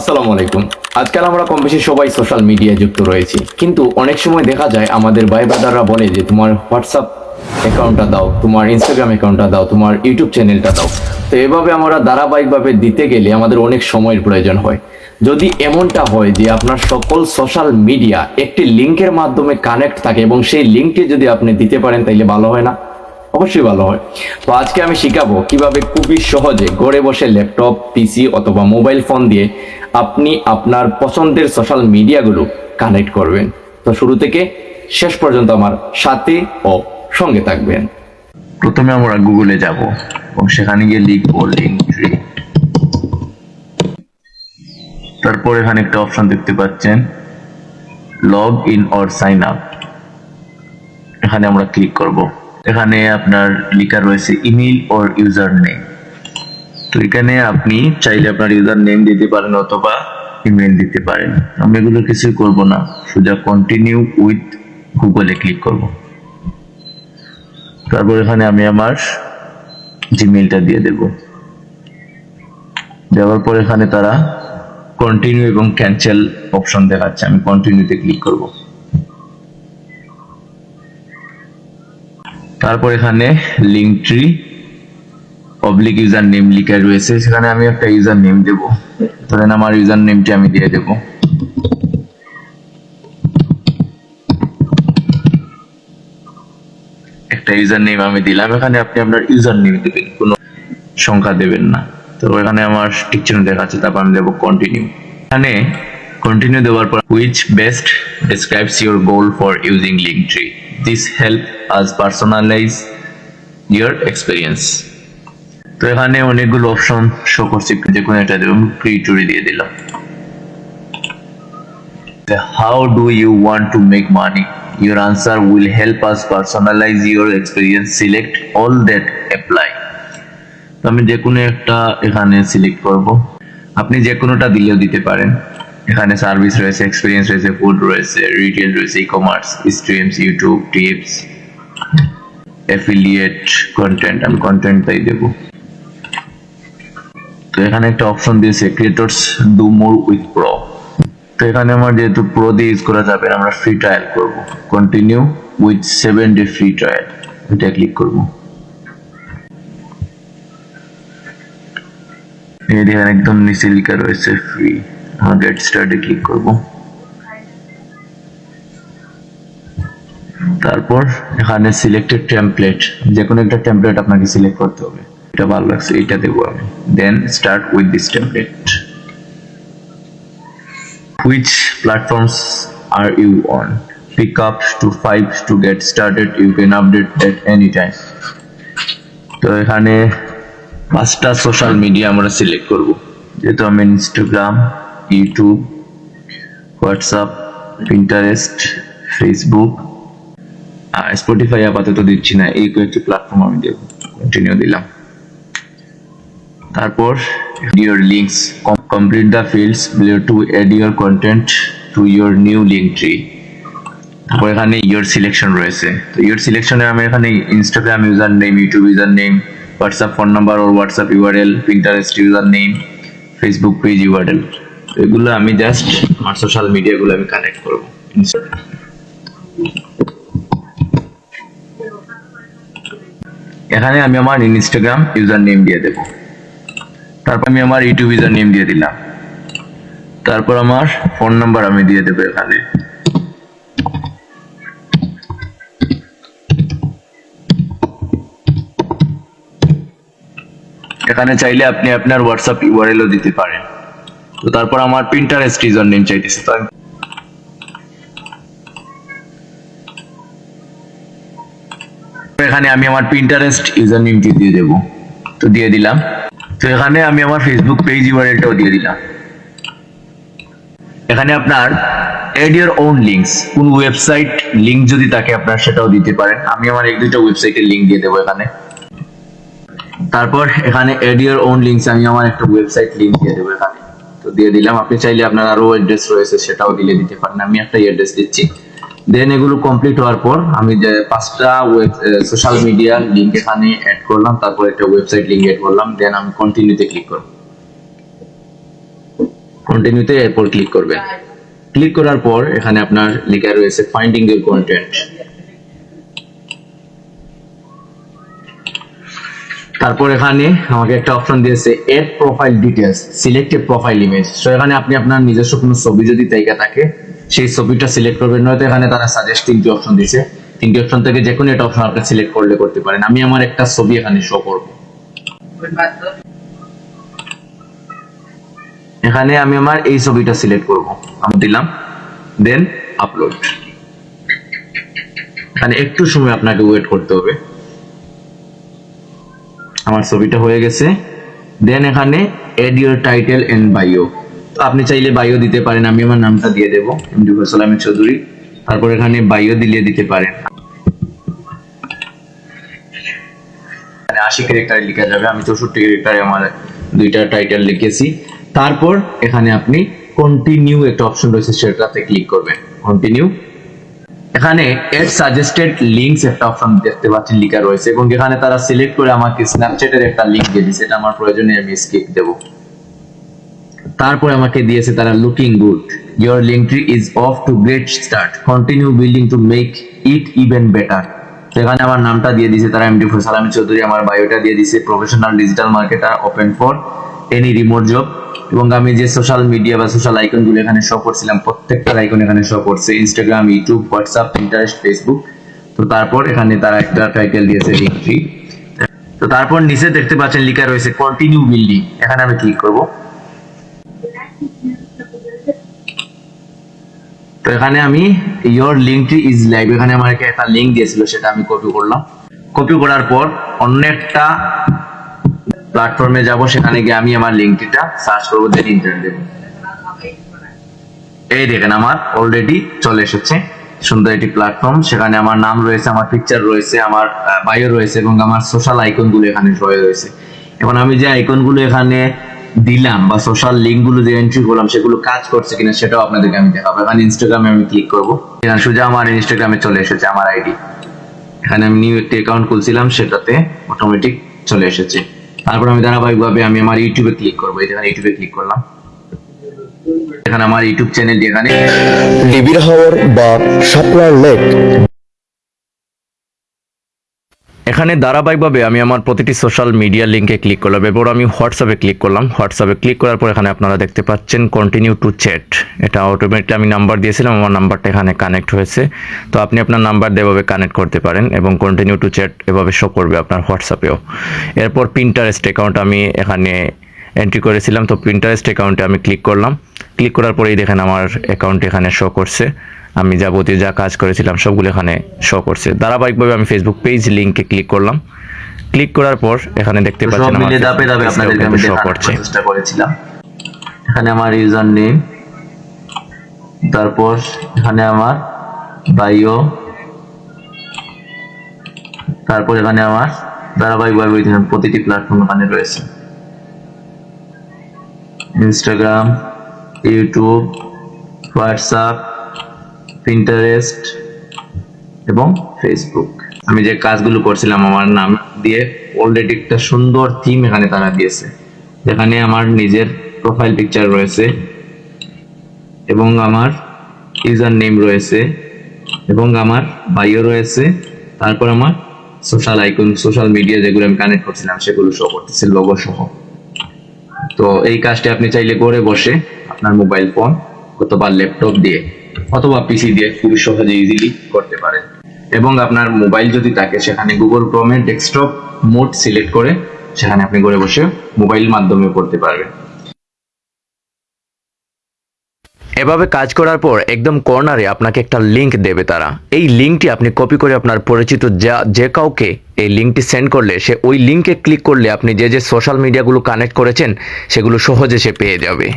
আসসালামু আলাইকুম। আজকাল আমরা কম বেশি সবাই সোশ্যাল মিডিয়ায় যুক্ত রয়েছি, কিন্তু অনেক সময় দেখা যায় আমাদের ভাই ব্রাদাররা বলে যে তোমার হোয়াটসঅ্যাপ অ্যাকাউন্টটা দাও, তোমার ইনস্টাগ্রাম অ্যাকাউন্টটা দাও, তোমার ইউটিউব চ্যানেলটা দাও। তো এভাবে আমরা ধারাবাহিকভাবে দিতে গেলে আমাদের অনেক সময়ের প্রয়োজন হয়। যদি এমনটা হয় যে আপনার সকল সোশ্যাল মিডিয়া একটি লিঙ্কের মাধ্যমে কানেক্ট থাকে এবং সেই লিঙ্কটি যদি আপনি দিতে পারেন তাইলে ভালো হয় না? অবশ্যই ভালো হয়। তো আজকে আমি শিখাবো কিভাবে খুবই সহজে ঘরে বসে ল্যাপটপ, পিসি অথবা মোবাইল ফোন দিয়ে আপনি আপনার পছন্দের সোশ্যাল মিডিয়াগুলো কানেক্ট করবেন। তো শুরু থেকে শেষ পর্যন্ত আমার সাথে ও সঙ্গে থাকবেন। প্রথমে আমরা গুগলে যাব এবং সেখানে গিয়ে লিখবো লিঙ্কট্রি। তারপর এখানে একটা অপশন দেখতে পাচ্ছেন log in or sign up, এখানে আমরা ক্লিক করব। এখানে আপনার লেখা রয়েছে ইমেল অর ইউজার নেম। তো এখানে আপনি চাইলে আপনার ইউজার নেম দিতে পারেন অথবা ইমেল দিতে পারেন। আমরা এগুলো কিছুই করব না, সোজা কন্টিনিউ উইথ গুগলে ক্লিক করব। তারপর এখানে আমি আমার জিমেইলটা দিয়ে দেব। দেওয়ার পর এখানে তারা কন্টিনিউ এবং ক্যান্সেল অপশন দেখাচ্ছে, আমি কন্টিনিউতে ক্লিক করব। তারপর এখানে লিঙ্কট্রি পাবলিক ইউজার নেম লেখা রয়েছে, সেখানে আমি একটা ইউজার নেম দেব। ধরেন আমার ইউজার নেমটি আমি দিয়ে দেব। একটা ইউজার নেম আমি দিলাম, এখানে আপনি আপনার ইউজার নেম দেবেন, কোনো সংখ্যা দেবেন না। তো এখানে আমার টিক চিহ্ন দেখাচ্ছে, তারপর আমি দেবো কন্টিনিউ। এখানে কন্টিনিউ দেওয়ার পর which best describes your goal for using Linktree, this help us personalize your experience। তো এখানে অনেকগুলো অপশন শো করছে, যে কোনো একটা দেব, ক্রিয়েটরি দিয়ে দিলাম। How do you want to make money? Your answer will help us personalize your experience, select all that apply। তো আমি যে কোনো একটা এখানে সিলেক্ট করব, আপনি যে কোনোটা দিলেও দিতে পারেন। এখানে সার্ভিস রয়েছে, এক্সপিরিয়েন্স রয়েছে, ফুড রয়েছে, রিটেল রয়েছে, e commerce, streams, YouTube, tips, affiliate, content, আমি কন্টেন্টটাই দেব। তো এখানে একটা অপশন দিয়েছে creators do more with pro. তো এখানে আমার যেহেতু প্রো দিয়ে ইউজ করা যাবে, আমরা ফ্রি ট্রায়াল করব। Continue with 7 day free trial, এটা ক্লিক করব। এখানে একদম নিচে লেখা রয়েছে ফ্রি, আমরা গেট স্টার্টে ক্লিক করব। তারপর এখানে সিলেক্টেড টেমপ্লেট, যে কোনো একটা টেমপ্লেট আপনাকে সিলেক্ট করতে হবে। এটা ভালো লাগছে, এটা দেবো আমি। Then start with this template. Which platforms are you on? Pick up to 5 to get started. You can update at any time. তো এখানে 5টা সোশ্যাল মিডিয়া আমরা সিলেক্ট করব, যেহেতু আমি Instagram, YouTube, WhatsApp, Pinterest, Facebook, Spotify আপাতত দিচ্ছি না, এই কয়েকটি প্ল্যাটফর্ম আমি দেব। কন্টিনিউ দিলাম। তারপর your links, complete the fields below to add your content to your new link tree। তারপর এখানে your selection রয়েছে, তো your সিলেকশনে আমি এখানে Instagram user name, YouTube user name, WhatsApp phone number or WhatsApp URL, Pinterest user name, Facebook page URL, এগুলো আমি just আমার সোশ্যাল মিডিয়াগুলো আমি কানেক্ট করব। এখানে আমি আমার ইনস্টাগ্রাম ইউজার নেম দিয়ে দেব। তারপর আমি আমার ইউটিউব ইউজার নেম দিয়ে দিলাম। তারপর আমার ফোন নাম্বার আমি দিয়ে দেবো এখানে। এখানে চাইলে আপনি আপনার হোয়াটসঅ্যাপ ইউআরএলও দিতে পারেন। তো তারপর আমার পিন্টারেস্ট ইউজার নেম চাইতেছে, তো এখানে আমি আমার পিন্টারেস্ট ইউজার নেমটি দিয়ে দেব। তো দিয়ে দিলাম। তো এখানে আমি আমার ফেসবুক পেজ ইউআরএলটাও দিয়ে দিলাম। এখানে আপনার এড ইওর ওন লিঙ্কস, কোন ওয়েবসাইট লিংক যদি থাকে আপনার সেটাও দিতে পারেন। আমি আমার এক দুটো ওয়েবসাইটের লিংক দিয়ে দেবো এখানে। তারপর এখানে এড ইওর ওন লিঙ্কস, আমি আমার একটা ওয়েবসাইট লিংক দিয়ে দেবো এখানে। তো দিয়ে দিলাম। আপনি চাইলে আপনার আরো অ্যাড্রেস রয়েছে সেটাও দিতে পারেন, আমি একটা অ্যাড্রেস দিচ্ছি। দেন এগুলো কমপ্লিট হওয়ার পর আমি যে 5টা সোশ্যাল মিডিয়া লিংক এখানে অ্যাড করলাম, তারপর একটা ওয়েবসাইট লিংক অ্যাড করলাম, দেন আমি কন্টিনিউতে ক্লিক করব। কন্টিনিউতে এরপর ক্লিক করবেন। ক্লিক করার পর এখানে আপনার লেখা রয়েছে ফাইন্ডিং ইউর কন্টেন্ট। তারপর এখানে আমাকে একটা অপশন দিয়েছে add profile details, select a profile image. So এখানে আপনি আপনার নিজস্ব কোনো ছবি যদি জায়গা থাকে সেই ছবিটা সিলেক্ট করবেন, নয়তো এখানে তারা সাজেস্ট 3টি অপশন দিয়েছে, 3টি অপশন থেকে যে কোনো একটা অপশন আপনি সিলেক্ট করলে করতে পারেন। আমি আমার একটা ছবি এখানে শো করব। এখানে আমি আমার এই ছবিটা সিলেক্ট করব, আমি দিলাম, দেন আপলোড। এখানে একটু সময় আপনাকে ওয়েট করতে হবে। আমার ছবিটা হয়ে গেছে। দেন এখানে add your title and bio, তো আপনি চাইলে বায়ো দিতে পারেন, আমি আমার নামটা দিয়ে দেবো এমডি ফয়সাল আহমেদ চৌধুরী। তারপর এখানে বায়ো দিতে পারেন, 80 ক্যারেক্টারে লেখা যাবে, আমি 64 ক্যারেক্টারে আমার 2টা টাইটেল লিখেছি। তারপর এখানে আপনি কন্টিনিউ একটা অপশন রয়েছে, সেটাতে ক্লিক করবেন, কন্টিনিউ। এখানে এড সাজেস্টেড লিংকস একটা অপশন দেখতে পাচ্ছেন লেখা রয়েছে, এবং এখানে তারা সিলেক্ট করে আমাকে স্ন্যাপচ্যাটের একটা লিংক দিয়ে দিয়েছে, এটা আমার প্রয়োজনে আমি স্কিপ দেব। তারপর আমাকে দিয়েছে তারা looking good, your link tree is off to great start, continue building to make it even better. এখানে আমার নামটা দিয়ে দিয়েছে তারা এমডি ফয়সাল আহমেদ চৌধুরী, আমার বায়োটা দিয়ে দিয়েছে professional digital marketer, open for any remote job. এবং আমি যে সোশ্যাল মিডিয়া বা সোশ্যাল আইকনগুলো এখানে শো করছিলাম প্রত্যেকটা আইকন এখানে শো করছে, Instagram, YouTube, WhatsApp, Pinterest, Facebook. তো তারপর এখানে তারা একটা টাইটেল দিয়েছে লিংক ট্রি। তো তারপর নিচে দেখতে পাচ্ছেন লেখা রয়েছে কন্টিনিউ বিল্ডিং, এখানে আমি ক্লিক করব। তো এখানে আমি your link tree is live, এখানে আমার একটা লিংক দিয়েছিল সেটা আমি কপি করলাম। কপি করার পর অন্য একটা প্ল্যাটফর্মে যাব, সেখানে গিয়ে আমি আমার লিংকটা সার্চ করব, দেন এন্টার দেব। এই দেখেন আমার অলরেডি চলে এসেছে সুন্দর একটি প্ল্যাটফর্ম, সেখানে আমার নাম রয়েছে, আমার পিকচার রয়েছে, আমার বায়ো রয়েছে, এবং আমার সোশ্যাল আইকনগুলো এখানে রয়েছে। এখন আমি যে আইকনগুলো এখানে দিলাম বা সোশ্যাল লিঙ্কগুলো যে এন্ট্রি করলাম সেগুলো কাজ করছে কিনা সেটাও আপনাদেরকে আমি দেখাবো। এখানে ইনস্টাগ্রামে আমি ক্লিক করব, এখানে সোজা আমার ইনস্টাগ্রামে চলে এসেছে আমার আইডি। এখানে আমি নিউ একটা অ্যাকাউন্ট খুলছিলাম, সেটাতে অটোমেটিক চলে এসেছে। তারপর আমি ধারাবাহিকভাবে আমি আমার ইউটিউবে ক্লিক করবো, এখানে ইউটিউবে ক্লিক করলাম। এখানে আমার ইউটিউব চ্যানেল, যেখানে ডিবির হাওর বা শাপলার লেক, এখানে ধারাবাহিকভাবে আমি আমার প্রতিটি সোশ্যাল মিডিয়া লিঙ্কে ক্লিক করলাম, এরপর আমি হোয়াটসঅ্যাপে ক্লিক করলাম। হোয়াটসঅ্যাপে ক্লিক করার পর এখানে আপনারা দেখতে পাচ্ছেন কন্টিনিউ টু চ্যাট, এটা অটোমেটিক আমি নাম্বার দিয়েছিলাম, আমার নাম্বারটা এখানে কানেক্ট হয়েছে। তো আপনি আপনার নাম্বার দিয়ে এভাবে কানেক্ট করতে পারেন, এবং কন্টিনিউ টু চ্যাট এভাবে শো করবে আপনার হোয়াটসঅ্যাপেও। এরপর পিন্টারেস্ট অ্যাকাউন্ট আমি এখানে এন্ট্রি করেছিলাম, তো পিন্টারেস্ট অ্যাকাউন্টে আমি ক্লিক করলাম। ক্লিক করার পরেই দেখেন আমার অ্যাকাউন্ট এখানে শো করছে, আমি যাবতীয় যা কাজ করেছিলাম সবগুলো এখানে শো করছে। ধারাবাহিকভাবে আমি ফেসবুক পেজ লিংকে ক্লিক করলাম। ক্লিক করার পর এখানে দেখতে পাচ্ছেন আমার ধাপে ধাপে আপনাদেরকে আমি শো দেখানোর করছে। চেষ্টা করেছিলাম। এখানে আমার ইউজার নেম, তারপর এখানে আমার বায়ো, তারপর এখানে আমার ধারাবাহিকভাবে প্রতিটি প্ল্যাটফর্ম এখানে রয়েছে, ইনস্টাগ্রাম, ইউটিউব, হোয়াটসঅ্যাপ, পিন্টারেস্ট এবং ফেসবুক। আমি যে কাজগুলো করছিলাম আমার নাম দিয়ে অলরেডি একটা সুন্দর থিম এখানে তারা দিয়েছে, যেখানে আমার নিজের প্রোফাইল পিকচার রয়েছে, এবং আমার ইউজার নেম রয়েছে, এবং আমার বায়ো রয়েছে, তারপর আমার সোশ্যাল আইকন, সোশ্যাল মিডিয়া যেগুলো আমি কানেক্ট করছিলাম সেগুলো শো করতেছে লোগো সহ। তো এই কাজটি আপনি চাইলে করে বসে আপনার মোবাইল ফোন অথবা ল্যাপটপ দিয়ে অথবা পিসি দিয়ে খুবই সহজে ইজিলি করতে পারেন। এবং আপনার মোবাইল যদি থাকে সেখানে গুগল ক্রোমে ডেস্কটপ মোড সিলেক্ট করে সেখানে আপনি ঘরে বসে মোবাইল মাধ্যমে করতে পারবেন। এভাবে কাজ করার পর একদম কর্নারে আপনাকে একটা লিংক দেবে তারা। এই লিংকটি আপনি কপি করে আপনার পরিচিত যে কাউকে এই লিংকটি সেন্ড করলে সে ওই লিংকে ক্লিক করলে আপনি যে সোশ্যাল মিডিয়াগুলো কানেক্ট করেছেন সেগুলো সহজে সে পেয়ে যাবে।